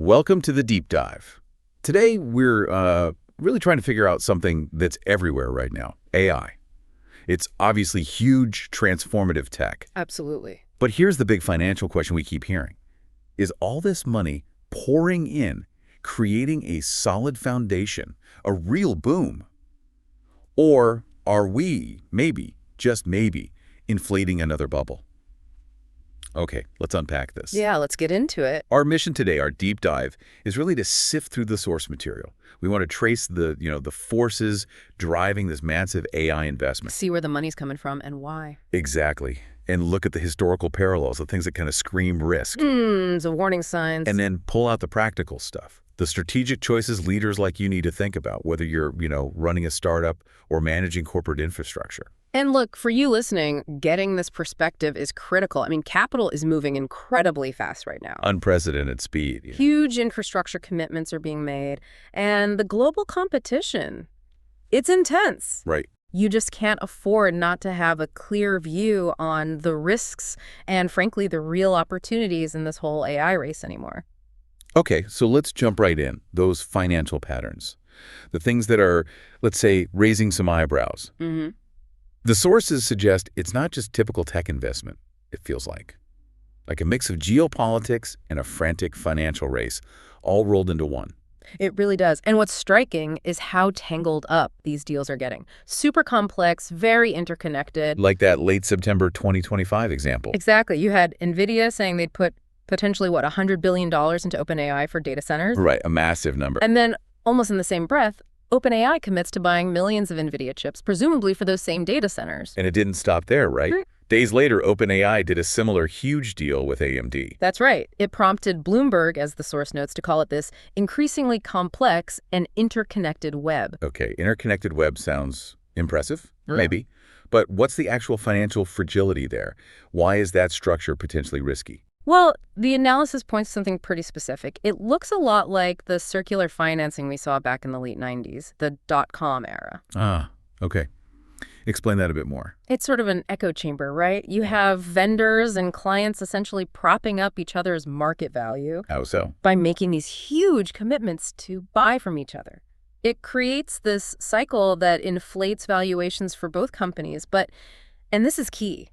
Welcome to the deep dive. Today, we're really trying to figure out something that's everywhere right now, AI. It's obviously huge, transformative tech. Absolutely. But here's the big financial question we keep hearing. Is all this money pouring in, creating a solid foundation, a real boom? Or are we, maybe, just maybe, inflating another bubble? Okay, let's unpack this. Yeah, let's get into it. Our mission today, our deep dive, is really to sift through the source material. We want to trace the forces driving this massive AI investment. See where the money's coming from and why. Exactly. And look at the historical parallels, the things that kind of scream risk. The warning signs. And then pull out the practical stuff. The strategic choices leaders like you need to think about, whether you're, running a startup or managing corporate infrastructure. And look, for you listening, getting this perspective is critical. I mean, capital is moving incredibly fast right now. Unprecedented speed. Yeah. Huge infrastructure commitments are being made. And the global competition, it's intense. Right. You just can't afford not to have a clear view on the risks and, frankly, the real opportunities in this whole AI race anymore. Okay, so let's jump right in. Those financial patterns. The things that are, let's say, raising some eyebrows. The sources suggest it's not just typical tech investment, it feels like a mix of geopolitics and a frantic financial race, all rolled into one. It really does. And what's striking is how tangled up these deals are getting. Super complex, very interconnected. Like that late September 2025 example. Exactly. You had NVIDIA saying they'd put potentially, $100 billion into OpenAI for data centers? Right, a massive number. And then, almost in the same breath, OpenAI commits to buying millions of NVIDIA chips, presumably for those same data centers. And it didn't stop there, right? Days later, OpenAI did a similar huge deal with AMD. That's right. It prompted Bloomberg, as the source notes, to call it this increasingly complex and interconnected web. Okay, interconnected web sounds impressive, maybe. But what's the actual financial fragility there? Why is that structure potentially risky? Well, the analysis points to something pretty specific. It looks a lot like the circular financing we saw back in the late 90s, the dot-com era. Ah, okay. Explain that a bit more. It's sort of an echo chamber, right? You have vendors and clients essentially propping up each other's market value. How so? By making these huge commitments to buy from each other. It creates this cycle that inflates valuations for both companies, and this is key,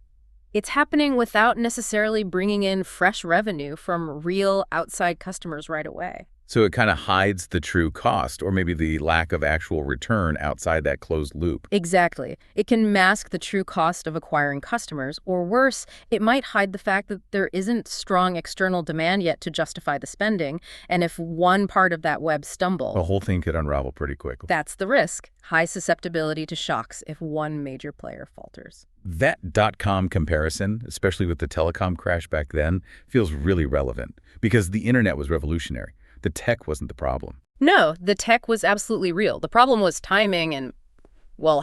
it's happening without necessarily bringing in fresh revenue from real outside customers right away. So it kind of hides the true cost, or maybe the lack of actual return outside that closed loop. Exactly. It can mask the true cost of acquiring customers, or worse, it might hide the fact that there isn't strong external demand yet to justify the spending, and if one part of that web stumbles, The whole thing could unravel pretty quickly. That's the risk. High susceptibility to shocks if one major player falters. That dot-com comparison, especially with the telecom crash back then, feels really relevant because the internet was revolutionary. The tech wasn't the problem. No, the tech was absolutely real. The problem was timing and,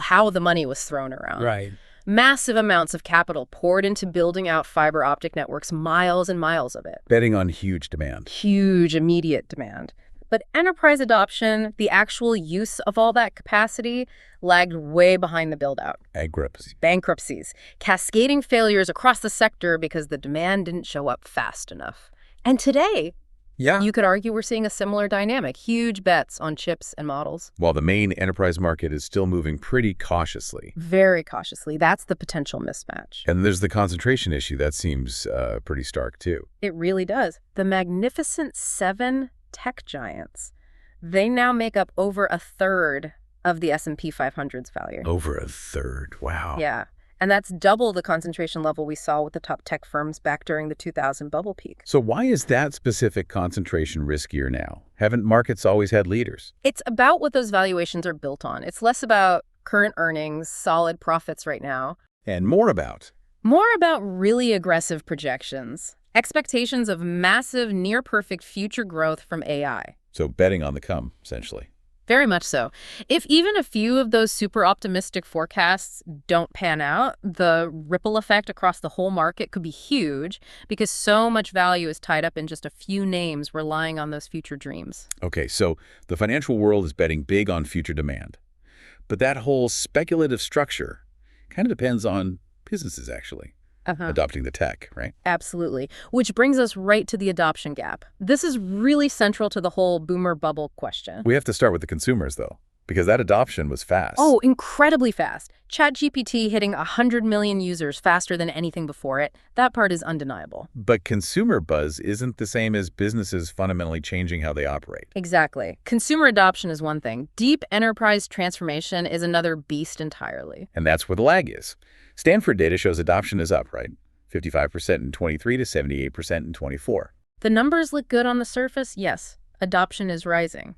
how the money was thrown around. Right. Massive amounts of capital poured into building out fiber optic networks, miles and miles of it. Betting on huge demand. Huge immediate demand. But enterprise adoption, the actual use of all that capacity, lagged way behind the build-out. Bankruptcies, cascading failures across the sector because the demand didn't show up fast enough. And today, you could argue we're seeing a similar dynamic, huge bets on chips and models. While the main enterprise market is still moving pretty cautiously. Very cautiously. That's the potential mismatch. And there's the concentration issue. That seems pretty stark, too. It really does. The Magnificent Seven tech giants, they now make up over a third of the S&P 500's value. Over a third. Wow. Yeah. And that's double the concentration level we saw with the top tech firms back during the 2000 bubble peak. So why is that specific concentration riskier now? Haven't markets always had leaders? It's about what those valuations are built on. It's less about current earnings, solid profits right now. And more about really aggressive projections. Expectations of massive, near-perfect future growth from AI. So betting on the come, essentially. Very much so. If even a few of those super optimistic forecasts don't pan out, the ripple effect across the whole market could be huge because so much value is tied up in just a few names relying on those future dreams. Okay, so the financial world is betting big on future demand. But that whole speculative structure kind of depends on businesses, actually. adopting the tech, right? Absolutely. Which brings us right to the adoption gap. This is really central to the whole boomer bubble question. We have to start with the consumers, though, because that adoption was fast. Oh, incredibly fast. ChatGPT hitting 100 million users faster than anything before it. That part is undeniable. But consumer buzz isn't the same as businesses fundamentally changing how they operate. Exactly. Consumer adoption is one thing. Deep enterprise transformation is another beast entirely. And that's where the lag is. Stanford data shows adoption is up, right? 55% in 23 to 78% in 24. The numbers look good on the surface, yes. Adoption is rising.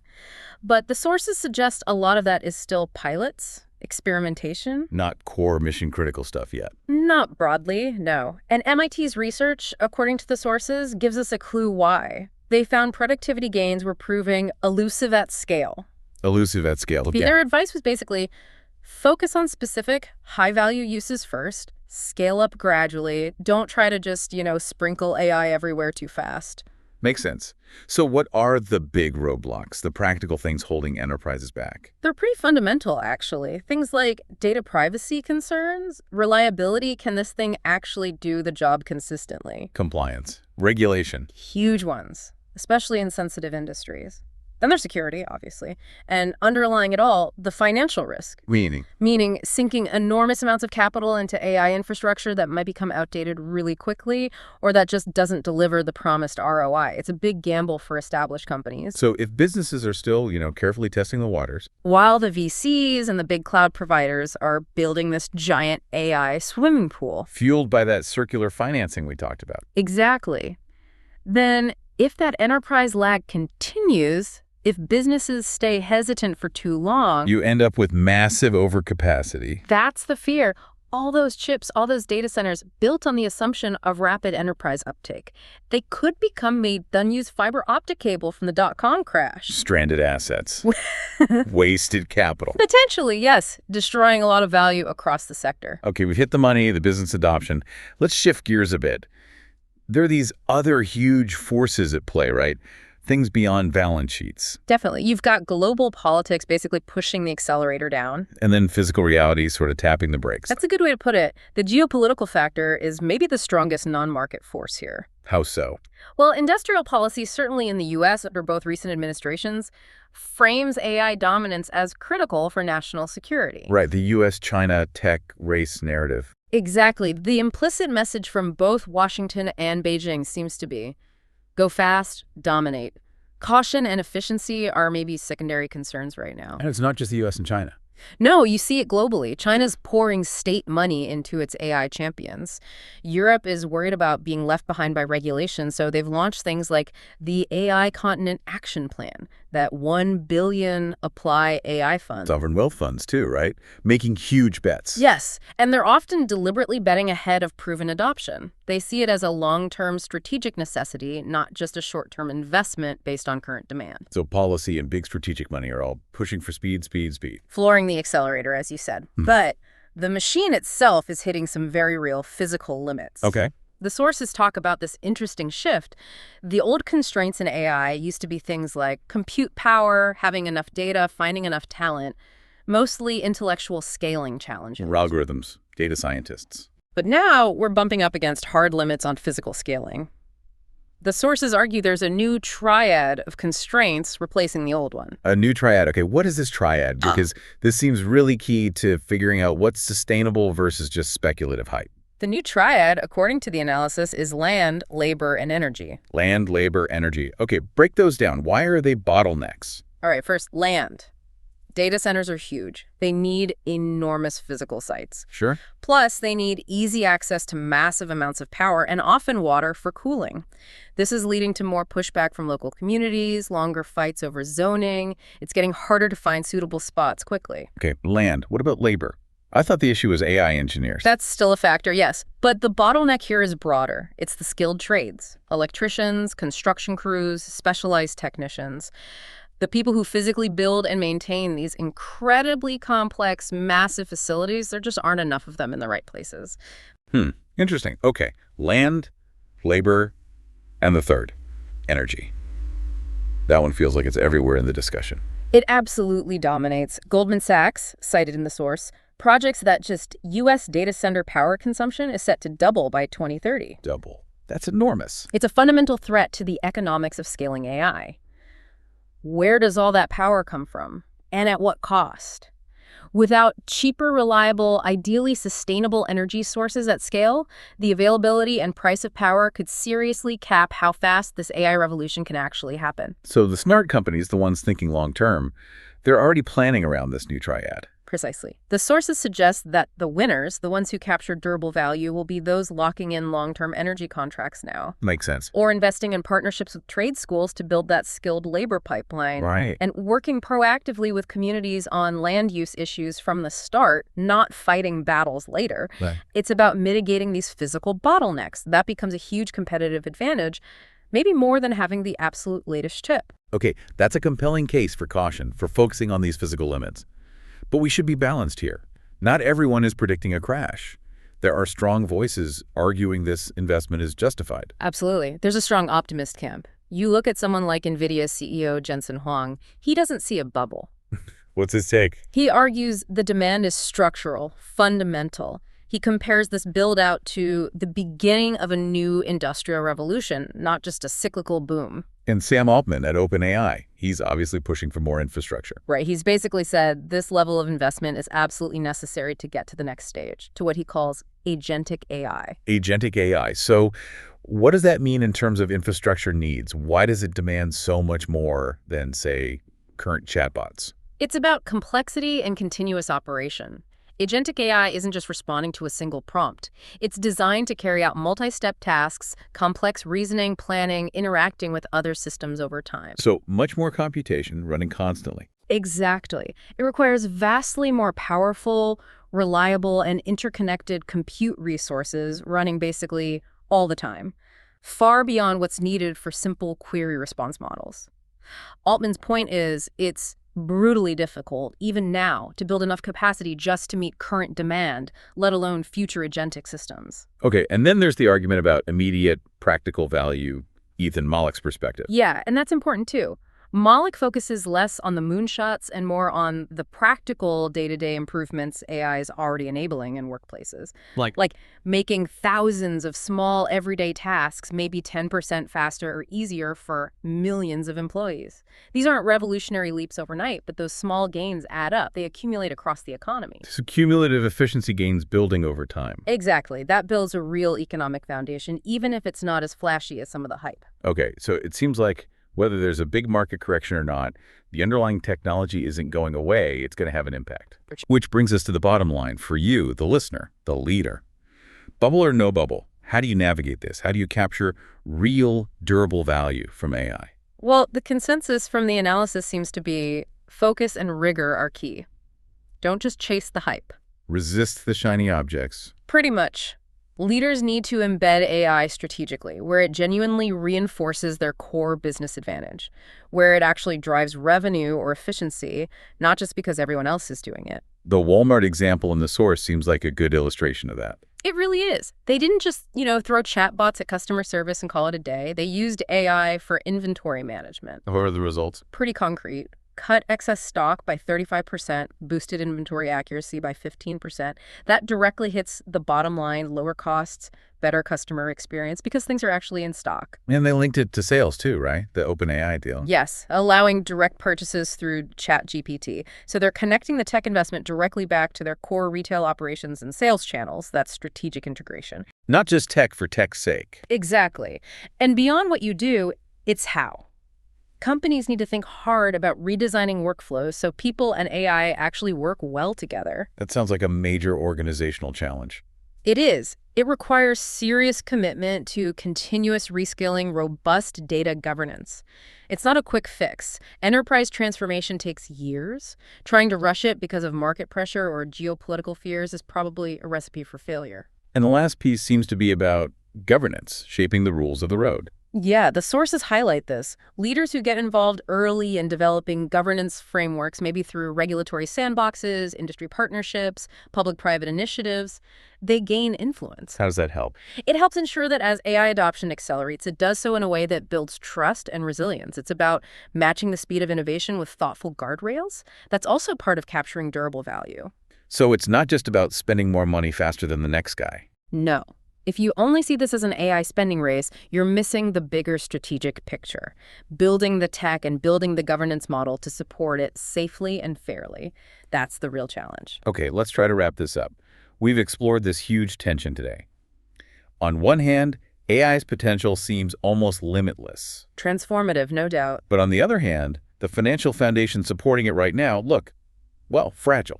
But the sources suggest a lot of that is still pilots, experimentation. Not core mission-critical stuff yet. Not broadly, no. And MIT's research, according to the sources, gives us a clue why. They found productivity gains were proving elusive at scale. Elusive at scale, okay. Their advice was basically focus on specific, high-value uses first, scale up gradually, don't try to just, sprinkle AI everywhere too fast. Makes sense. So what are the big roadblocks, the practical things holding enterprises back? They're pretty fundamental, actually. Things like data privacy concerns, reliability, can this thing actually do the job consistently? Compliance, regulation. Huge ones, especially in sensitive industries. Then there's security, obviously. And underlying it all, the financial risk. Meaning sinking enormous amounts of capital into AI infrastructure that might become outdated really quickly, or that just doesn't deliver the promised ROI. It's a big gamble for established companies. So if businesses are still, carefully testing the waters, while the VCs and the big cloud providers are building this giant AI swimming pool. Fueled by that circular financing we talked about. Exactly. Then, if that enterprise lag continues, if businesses stay hesitant for too long, you end up with massive overcapacity. That's the fear. All those chips, all those data centers built on the assumption of rapid enterprise uptake. They could become made unused fiber optic cable from the dot-com crash. Stranded assets. Wasted capital. Potentially, yes. Destroying a lot of value across the sector. Okay, we've hit the money, the business adoption. Let's shift gears a bit. There are these other huge forces at play, right? Things beyond balance sheets. Definitely. You've got global politics basically pushing the accelerator down. And then physical reality sort of tapping the brakes. That's a good way to put it. The geopolitical factor is maybe the strongest non-market force here. How so? Well, industrial policy, certainly in the U.S. under both recent administrations, frames AI dominance as critical for national security. Right, the U.S.-China tech race narrative. Exactly. The implicit message from both Washington and Beijing seems to be, go fast, dominate. Caution and efficiency are maybe secondary concerns right now. And it's not just the U.S. and China. No, you see it globally. China's pouring state money into its AI champions. Europe is worried about being left behind by regulation, so they've launched things like the AI Continent Action Plan, that $1 billion apply AI fund. Sovereign wealth funds too, right? Making huge bets. Yes, and they're often deliberately betting ahead of proven adoption. They see it as a long-term strategic necessity, not just a short-term investment based on current demand. So policy and big strategic money are all pushing for speed. Flooring the accelerator, as you said. But the machine itself is hitting some very real physical limits. Okay. The sources talk about this interesting shift. The old constraints in AI used to be things like compute power, having enough data, finding enough talent, mostly intellectual scaling challenges. Algorithms, data scientists. But now we're bumping up against hard limits on physical scaling. The sources argue there's a new triad of constraints replacing the old one. A new triad. Okay, what is this triad? Because this seems really key to figuring out what's sustainable versus just speculative hype. The new triad, according to the analysis, is land, labor, and energy. Land, labor, energy. Okay, break those down. Why are they bottlenecks? All right, first, land. Data centers are huge. They need enormous physical sites. Sure. Plus, they need easy access to massive amounts of power and often water for cooling. This is leading to more pushback from local communities, longer fights over zoning. It's getting harder to find suitable spots quickly. Okay, land. What about labor? I thought the issue was AI engineers. That's still a factor, yes. But the bottleneck here is broader. It's the skilled trades. Electricians, construction crews, specialized technicians. The people who physically build and maintain these incredibly complex, massive facilities, there just aren't enough of them in the right places. Interesting. Okay. Land, labor, and the third, energy. That one feels like it's everywhere in the discussion. It absolutely dominates. Goldman Sachs, cited in the source, Projects that just U.S. data center power consumption is set to double by 2030. Double. That's enormous. It's a fundamental threat to the economics of scaling AI. Where does all that power come from? And at what cost? Without cheaper, reliable, ideally sustainable energy sources at scale, the availability and price of power could seriously cap how fast this AI revolution can actually happen. So the smart companies, the ones thinking long-term, they're already planning around this new triad. Precisely. The sources suggest that the winners, the ones who capture durable value, will be those locking in long-term energy contracts now. Makes sense. Or investing in partnerships with trade schools to build that skilled labor pipeline. Right. And working proactively with communities on land use issues from the start, not fighting battles later. Right. It's about mitigating these physical bottlenecks. That becomes a huge competitive advantage, maybe more than having the absolute latest chip. Okay, that's a compelling case for caution, for focusing on these physical limits. But we should be balanced here. Not everyone is predicting a crash. There are strong voices arguing this investment is justified. Absolutely. There's a strong optimist camp. You look at someone like NVIDIA CEO Jensen Huang, he doesn't see a bubble. What's his take? He argues the demand is structural, fundamental. He compares this build-out to the beginning of a new industrial revolution, not just a cyclical boom. And Sam Altman at OpenAI, he's obviously pushing for more infrastructure. Right. He's basically said this level of investment is absolutely necessary to get to the next stage, to what he calls agentic AI. Agentic AI. So what does that mean in terms of infrastructure needs? Why does it demand so much more than, say, current chatbots? It's about complexity and continuous operation. Agentic AI isn't just responding to a single prompt. It's designed to carry out multi-step tasks, complex reasoning, planning, interacting with other systems over time. So much more computation running constantly. Exactly. It requires vastly more powerful, reliable, and interconnected compute resources running basically all the time, far beyond what's needed for simple query response models. Altman's point is it's brutally difficult, even now, to build enough capacity just to meet current demand, let alone future agentic systems. Okay, and then there's the argument about immediate practical value, Ethan Mollick's perspective. Yeah, and that's important too. Mollick focuses less on the moonshots and more on the practical day-to-day improvements AI is already enabling in workplaces. Like making thousands of small everyday tasks maybe 10% faster or easier for millions of employees. These aren't revolutionary leaps overnight, but those small gains add up. They accumulate across the economy. So cumulative efficiency gains building over time. Exactly. That builds a real economic foundation, even if it's not as flashy as some of the hype. Okay, so it seems like whether there's a big market correction or not, the underlying technology isn't going away. It's going to have an impact. Which brings us to the bottom line for you, the listener, the leader. Bubble or no bubble? How do you navigate this? How do you capture real, durable value from AI? Well, the consensus from the analysis seems to be focus and rigor are key. Don't just chase the hype. Resist the shiny objects. Pretty much. Leaders need to embed AI strategically, where it genuinely reinforces their core business advantage, where it actually drives revenue or efficiency, not just because everyone else is doing it. The Walmart example in the source seems like a good illustration of that. It really is. They didn't just, throw chatbots at customer service and call it a day. They used AI for inventory management. What are the results? Pretty concrete. Cut excess stock by 35%, boosted inventory accuracy by 15%. That directly hits the bottom line, lower costs, better customer experience, because things are actually in stock. And they linked it to sales too, right? The OpenAI deal. Yes, allowing direct purchases through ChatGPT. So they're connecting the tech investment directly back to their core retail operations and sales channels. That's strategic integration. Not just tech for tech's sake. Exactly. And beyond what you do, it's how. Companies need to think hard about redesigning workflows so people and AI actually work well together. That sounds like a major organizational challenge. It is. It requires serious commitment to continuous reskilling, robust data governance. It's not a quick fix. Enterprise transformation takes years. Trying to rush it because of market pressure or geopolitical fears is probably a recipe for failure. And the last piece seems to be about governance, shaping the rules of the road. Yeah, the sources highlight this. Leaders who get involved early in developing governance frameworks, maybe through regulatory sandboxes, industry partnerships, public-private initiatives, they gain influence. How does that help? It helps ensure that as AI adoption accelerates, it does so in a way that builds trust and resilience. It's about matching the speed of innovation with thoughtful guardrails. That's also part of capturing durable value. So it's not just about spending more money faster than the next guy. No. If you only see this as an AI spending race, you're missing the bigger strategic picture. Building the tech and building the governance model to support it safely and fairly. That's the real challenge. Okay, let's try to wrap this up. We've explored this huge tension today. On one hand, AI's potential seems almost limitless. Transformative, no doubt. But on the other hand, the financial foundation supporting it right now, look, well, fragile.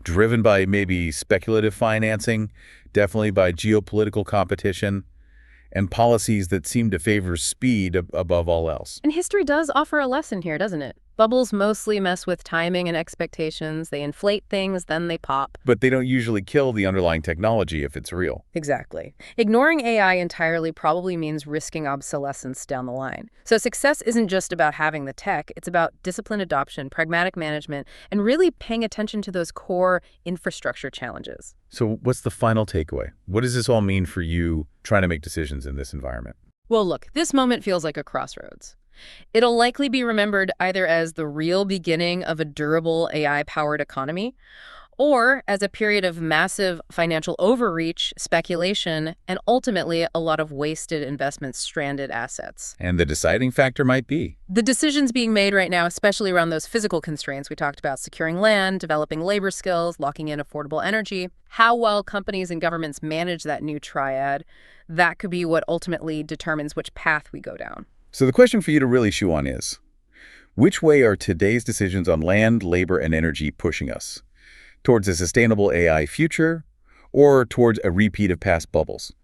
Driven by maybe speculative financing, definitely by geopolitical competition, and policies that seem to favor speed above all else. And history does offer a lesson here, doesn't it? Bubbles mostly mess with timing and expectations. They inflate things, then they pop. But they don't usually kill the underlying technology if it's real. Exactly. Ignoring AI entirely probably means risking obsolescence down the line. So success isn't just about having the tech. It's about disciplined adoption, pragmatic management, and really paying attention to those core infrastructure challenges. So what's the final takeaway? What does this all mean for you trying to make decisions in this environment? Well, look, this moment feels like a crossroads. It'll likely be remembered either as the real beginning of a durable AI-powered economy or as a period of massive financial overreach, speculation, and ultimately a lot of wasted investment, stranded assets. And the deciding factor might be the decisions being made right now, especially around those physical constraints we talked about, securing land, developing labor skills, locking in affordable energy, how well companies and governments manage that new triad, that could be what ultimately determines which path we go down. So the question for you to really chew on is, which way are today's decisions on land, labor, and energy pushing us? Towards a sustainable AI future or towards a repeat of past bubbles?